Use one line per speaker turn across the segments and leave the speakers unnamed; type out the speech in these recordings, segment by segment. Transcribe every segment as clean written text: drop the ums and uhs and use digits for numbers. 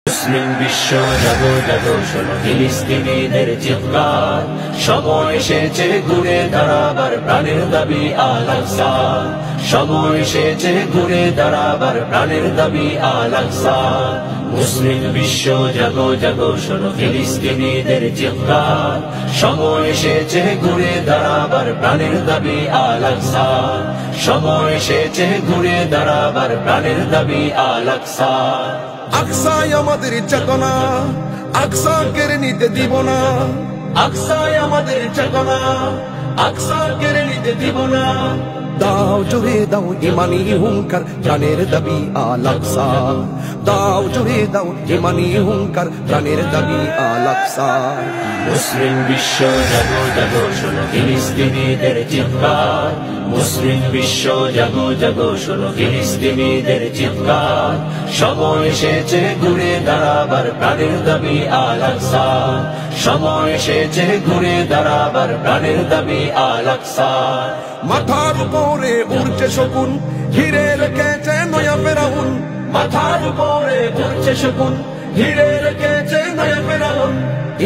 মুসলিম বিশ্ব জাগো জাগো শোনো ফিলিস্তিনিদের চিৎকার, সময় এসেছে ঘুরে দাঁড়াবার প্রাণের দাবি আল আকসা। সময় এসেছে ঘুরে দাঁড়াবার প্রাণের দাবি আল আকসা। মুসলিম বিশ্ব জাগো জাগো শোনো ফিলিস্তিনিদের চিৎকার, সময় এসেছে ঘুরে দাঁড়াবার প্রাণের দাবি আল আকসা। সময় এসেছে ঘুরে দাঁড়াবার প্রাণের দাবি আল আকসা।
আকসায় আমাদের চেতনা, আকসা কেড়ে নিতে দিব না।
আকসায় আমাদের চেতনা, আকসা কেড়ে নিতে দিব না।
দাও জোরে দাও ইমানি হুঙ্কার, প্রাণের দাবি আল আকসা। দাও জোরে দাও ইমানি হুঙ্কার, প্রাণের দাবি আল আকসা।
মুসলিম বিশ্ব জাগো জাগো শোনো ফিলিস্তিনিদের চিৎকার, মুসলিম বিশ্ব জাগো জাগো শোনো ফিলিস্তিনিদের চিৎকার, সময় এসেছে ঘুরে দাঁড়াবার প্রাণের দাবি আল আকসা। সময় এসেছে ঘুরে দাঁড়াবার প্রাণের দাবি আল আকসা।
মাথার উপরে উড়ছে শকুন, ঘিরে রেখেছে নয়া ফেরাউন।
মাথার উপরে উড়ছে শকুন, ঘিরে রেখেছে নয়া ফেরাউন।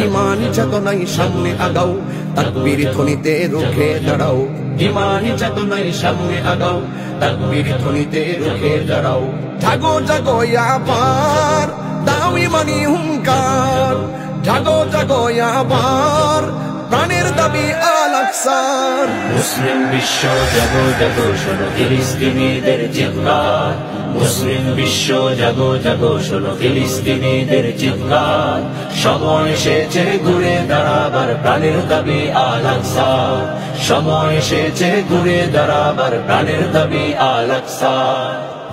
ইমানি চেতনাই সামনে আগাও, তাকবীর ধ্বনিতে রুখে দাঁড়াও।
ইমানি চেতনায় সামনে আগাও, তাকবীর ধ্বনিতে রুখে দাঁড়াও।
জাগো জাগো আবার, দাও ইমানি হুঙ্কার। জাগো জাগো আবার, প্রাণের দাবি আল আকসার।
মুসলিম বিশ্ব জাগো জাগো শোনো ফিলিস্তিনিদের চিৎকার, মুসলিম বিশ্ব জাগো জাগো শোনো ফিলিস্তিনিদের চিৎকার, সময় এসেছে ঘুরে দাঁড়াবার প্রাণের দাবি আল আকসা। সময় এসেছে ঘুরে দাঁড়াবার প্রাণের দাবি আল আকসা।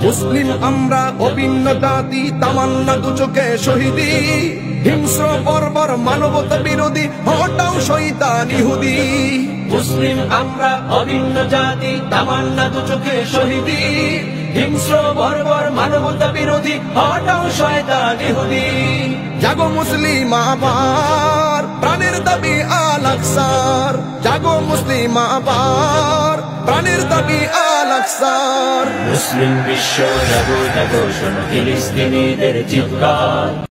মুসলিম আমরা অভিন্ন জাতি, তামান্না দু চোখে শহীদি। হিংস্র বর্বর মানবতা বিরোধী, হটাও শয়তান ইহুদি।
মুসলিম আমরা অভিন্ন জাতি, তামান্না দু চোখে শহীদি। হিংস্র বর্বর মানবতা বিরোধী, হটাও শয়তান ইহুদি।
জাগো মুসলিম আবার, প্রাণের দাবি আল আকসার। জাগো মুসলিম আবার, প্রাণের দাবি আল আকসার।
মুসলিম বিশ্ব জাগো জাগো শোনো ফিলিস্তিনিদের চিৎকার।